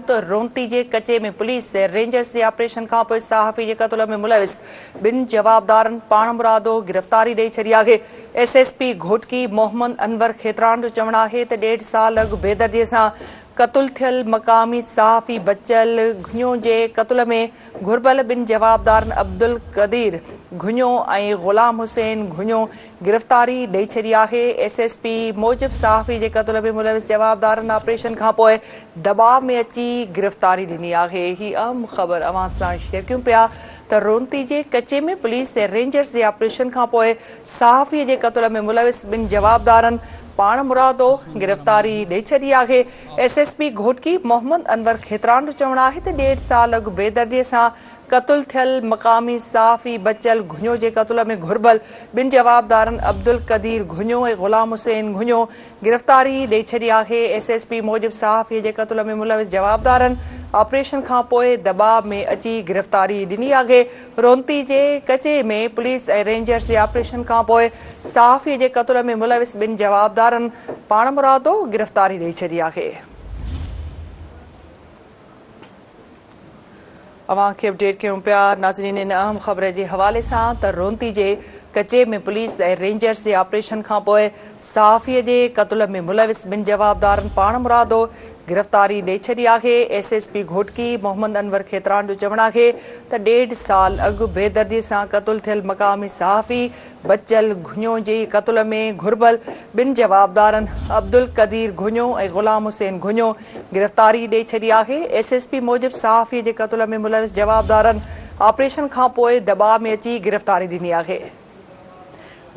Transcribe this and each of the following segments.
तो रोंती जे कचे में पुलिस रेंजर्स के ऑपरेशन का पोइ सहाफ़ी के कत्ल में मुलविस बिन जवाबदारन पाण मुरादो गिरफ्तारी ॾेई छॾी आहे। एसएसपी घोटकी मोहम्मद अनवर खेतरान जो चवणु आहे त 1.5 साल अॻु बेदर्दीअ सां क़तल थियल मक़ामी सहाफ़ी बचल घुञो जे क़त्ल में घुर्बल बिन जवाबदारन अब्दुल कदीर घुञो ऐं गुलाम हुसैन घुञो गिरफ्तारी ॾेई छॾी आहे। एसएसपी मूजिब सहाफ़ी जे क़त्ल में मुलविस जवाबदारन ऑपरेशन खां पोइ दबाव में अची गिरफ्तारी ॾिनी आहे। ही अहम ख़बर अवां सां शेयर कयूं पिया त रोंती जे कचे में पुलिस रेंजर्स जे ऑपरेशन खां पोइ सहाफ़ी जे क़त्ल में मुलविस बिन जवाबदारन पाण मुरादो गिरफ्तारी ॾेई छॾी आहे। एसएसपी घोटकी मोहम्मद अनवर खेतरान जो चवणु आहे त 1.5 साल अॻु बेदर्दीअ सां क़त्ल थियल मक़ामी सहाफ़ी बचल घुञो जे क़त्ल में घुर्बल बिन जवाबदारन अब्दुल कदीर घुञो ऐं गुलाम हुसैन घुञो गिरफ्तारी ॾेई छॾी आहे। एसएसपी मूजिब सहाफ़ी जे क़त्ल में मुलविस जवाबदारन ऑपरेशन खां पोइ दबाव में अची गिरफ्तारी ॾिनी आहे। रोंती जे कचे में पुलिस ऐं रेंजर्स जे ऑपरेशन खां पोइ सहाफ़ी जे क़त्ल में मुलविस बिन जवाबदारन पाण मुरादो गिरफ्तारी ॾेई छॾी आहे। अवां खे अपडेट कयूं पिया नाज़रीन इन अहम ख़बर जे हवाले सां त रोंती जे कचे में पुलिस ऐं रेंजर्स जे ऑपरेशन खां पोइ सहाफ़ीअ जे क़त्ल में मुलविस बिन जवाबदारन पाण मुरादो गिरफ्तारी ॾेई छॾी आहे। एसएसपी घोटकी मोहम्मद अनवर खेतरान जो चवणु आहे त 1.5 साल अॻु बेदर्दीअ सां क़त्ल थियल मक़ामी सहाफ़ी बचल घुञो जे क़त्ल में घुर्बल बिन जवाबदारन अब्दुल कदीर घुञो ऐं गुलाम हुसैन घुञो गिरफ्तारी ॾेई छॾी आहे। एसएसपी मूजिब सहाफ़ी जे क़त्ल में मुलविस जवाबदारन ऑपरेशन खां पोइ दबाव में अची गिरफ्तारी ॾिनी आहे।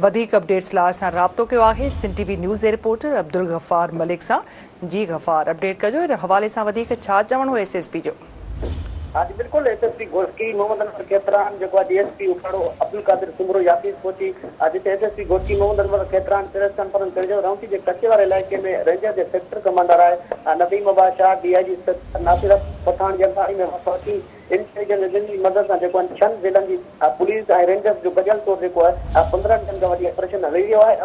वधीक अपडेट्स लाइ असां राब्तो कयो आहे सिंध टीवी न्यूज़ जे रिपोर्टर अब्दुल गफ़ार मलिक सां। जी गफ़ार, अपडेट कजो इन हवाले सां वधीक छा चवणो हो एसएसपी जो? हाँ जी बिल्कुल, एसएसपी घोटकी मोहम्मद अनवर खेतरान जो डीएसपी उपाड़ो अब्दुल कादिर सुमरो यासीस पहुंची जिते एसएसपी घोटकी मोहम्मद अनवर खेतरान तिरस्तान पर राउंटी के कच्चे वाले इलाके में रेंजर के सेक्टर कमांडर है नदीम अब्बास शाह डीआईजी नासिर पठान जनसारी में पहुंची इंटेलिजेंस की मदद से छह जिलन की पुलिस रेंजर्स जो गजल तौर जो है 15 दिन का ऑपरेशन हली रही है।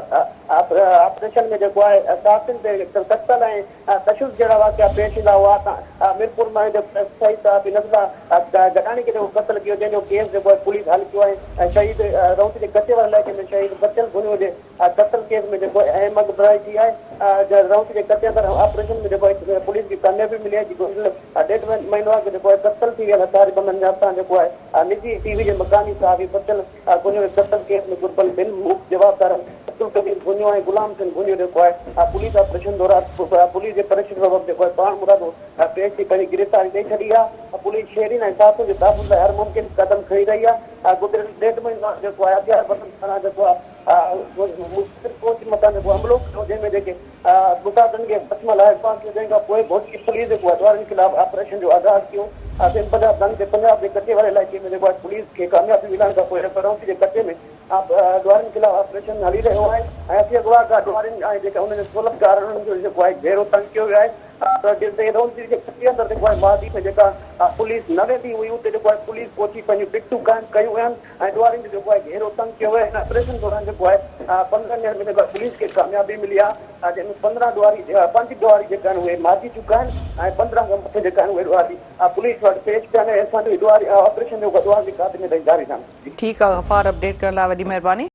ऑपरेशन में जो है साथिन से कत्ल तशुद जड़ा वाक़िया पेश ईंदा हुआ। मीरपुर में शहीद नज़ला गडानी के कत्ल किया जैसे केस जो पुलिस हल किया है। शहीद राउंटी के कच्चे वाले इलाके में शहीद बचल घुनो के कत्ल केस में जो अहमद बराई जी है राउंटी के कच्चे अंदर ऑपरेशन में जो पुलिस की कामयाबी मिली है। 1.5 महीनों के कत्ल थी हथारी बंधन जाता है निजी टीवी के मकानी सहाफ़ी बचल घुनो के कत्ल केस में गुरबल बिन जवाबदार अब्दुल कदीर घुनो ऐं गुलाम हुसैन घुनो जो है पुलिस ऑपरेशन दौरान पुलिस के परेशान सबब जो पाण मुरादो पेश थी पंहिंजी गिरफ्तारी ॾेई छॾी आहे। पुलिस शहरीन ऐं साथियुनि जे तहफ़ुज़ लाइ हर मुमकिन कदम खणी रही है। गुज़िरियल 1.5 महीना जो है हथियार बंदन थाना जो कोच मकान जो हमलो कयो जंहिंमें जेके मुतादन के बचमल आहे जंहिंखां पोइ घोटकी पुलिस जो द्वारनि खिलाफ़ ऑपरेशन जो आगाज़ कयो। पंजाब के कच्चे वाले इलाके में जो पुलिस के कामयाबी मिलण खां पोइ राउंटी के कच्चे में द्वारनि खिलाफ़ ऑपरेशन हली रहियो आहे ऐं असी अगवा खां द्वारनि ऐं जेका उन्हनि सोलहगार जो जेको आहे घेरो तंग कयो वियो आहे। राउंटी के कच्चे अंदर जो है मादी में जेका पुलिस न वेंदी हुई उते जो है पुलिस पहुची पंहिंजूं टिकटूं कायम कयूं आहिनि ऐं द्वारनि जो है घेरो तंग कयो वियो आहे। ऑपरेशन दौरान जो है 15 ॾींहनि में पुलिस के कामयाबी मिली आहे जंहिंमें 15 ॾुआरी 5 ॾुआरी जेका आहिनि उहे मारी चुका आहिनि ऐं 15 खां मथे जेका आहिनि उहे ॾुआरी पुलिस वटि पेश कया आहिनि। असांजो ॾुआरी ऑपरेशन जो ॾुआरी काद में जारी रहंदो। ठीकु आहे गफ़ार, अपडेट करण लाइ वॾी महिरबानी।